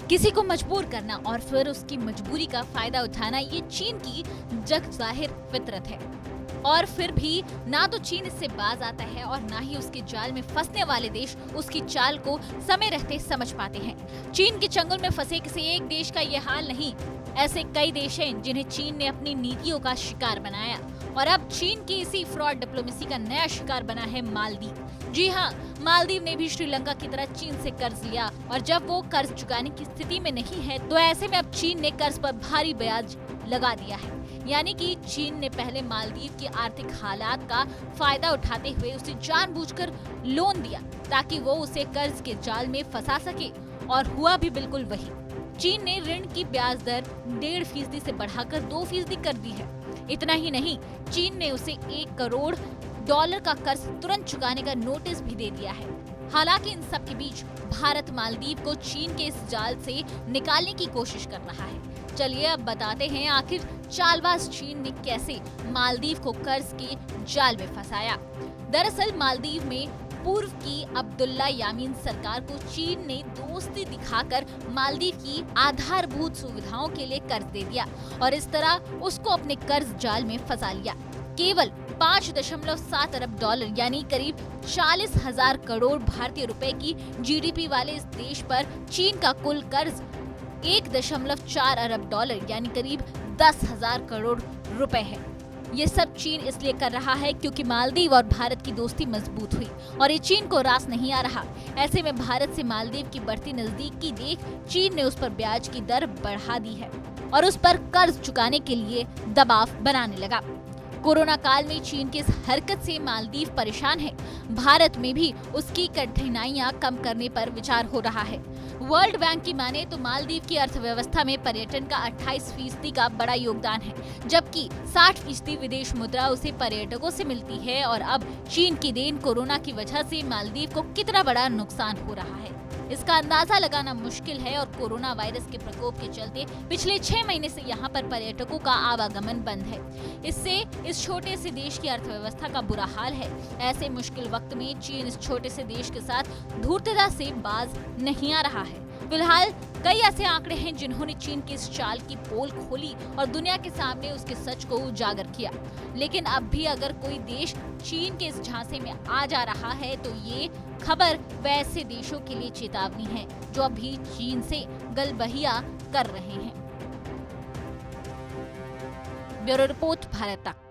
किसी को मजबूर करना और फिर उसकी मजबूरी का फायदा उठाना ये चीन की जग जाहिर फितरत है। और फिर भी ना तो चीन इससे बाज आता है और ना ही उसके जाल में फंसने वाले देश उसकी चाल को समय रहते समझ पाते हैं। चीन के चंगुल में फंसे किसी एक देश का ये हाल नहीं, ऐसे कई देश हैं जिन्हें चीन ने अपनी नीतियों का शिकार बनाया। और अब चीन की इसी फ्रॉड डिप्लोमेसी का नया शिकार बना है मालदीव। जी हाँ, मालदीव ने भी श्रीलंका की तरह चीन से कर्ज लिया और जब वो कर्ज चुकाने की स्थिति में नहीं है तो ऐसे में अब चीन ने कर्ज पर भारी ब्याज लगा दिया है। यानी कि चीन ने पहले मालदीव की आर्थिक हालात का फायदा उठाते हुए उसे जानबूझकर लोन दिया ताकि वो उसे कर्ज के जाल में फंसा सके, और हुआ भी बिल्कुल वही। चीन ने ऋण की ब्याज दर 1.5% से बढ़ाकर 2% कर दी है। इतना ही नहीं, चीन ने उसे $1 करोड़ का कर्ज तुरंत चुकाने का नोटिस भी दे दिया है। हालांकि इन सब के बीच भारत मालदीव को चीन के इस जाल से निकालने की कोशिश कर रहा है। चलिए अब बताते हैं आखिर चालबाज चीन ने कैसे मालदीव को कर्ज के जाल में फंसाया। दरअसल मालदीव में पूर्व की अब्दुल्ला यामीन सरकार को चीन ने दोस्ती दिखाकर मालदीव की आधारभूत सुविधाओं के लिए कर्ज दे दिया और इस तरह उसको अपने कर्ज जाल में फंसा लिया। केवल $5.7 अरब यानी करीब 40,000 करोड़ भारतीय रुपए की जीडीपी वाले इस देश पर चीन का कुल कर्ज $1.4 अरब यानी करीब 10,000 करोड़ रुपए है। ये सब चीन इसलिए कर रहा है क्योंकि मालदीव और भारत की दोस्ती मजबूत हुई और ये चीन को रास नहीं आ रहा। ऐसे में भारत से मालदीव की बढ़ती नजदीकी देख चीन ने उस पर ब्याज की दर बढ़ा दी है और उस पर कर्ज चुकाने के लिए दबाव बनाने लगा। कोरोना काल में चीन की इस हरकत से मालदीव परेशान है। भारत में भी उसकी कठिनाइयां कम करने पर विचार हो रहा है। वर्ल्ड बैंक की माने तो मालदीव की अर्थव्यवस्था में पर्यटन का 28% का बड़ा योगदान है, जबकि 60% विदेश मुद्रा उसे पर्यटकों से मिलती है। और अब चीन की देन कोरोना की वजह से मालदीव को कितना बड़ा नुकसान हो रहा है, इसका अंदाजा लगाना मुश्किल है। और कोरोना वायरस के प्रकोप के चलते पिछले 6 महीने से यहाँ पर पर्यटकों का आवागमन बंद है। इससे इस छोटे से देश की अर्थव्यवस्था का बुरा हाल है। ऐसे मुश्किल वक्त में चीन इस छोटे से देश के साथ धूर्तता से बाज नहीं आ रहा है। फिलहाल कई ऐसे आंकड़े हैं जिन्होंने चीन की इस चाल की पोल खोली और दुनिया के सामने उसके सच को उजागर किया। लेकिन अब भी अगर कोई देश चीन के इस झांसे में आ जा रहा है तो ये खबर वैसे देशों के लिए चेतावनी है जो अभी चीन से गलबहिया कर रहे हैं। ब्यूरो रिपोर्ट, भारत तक।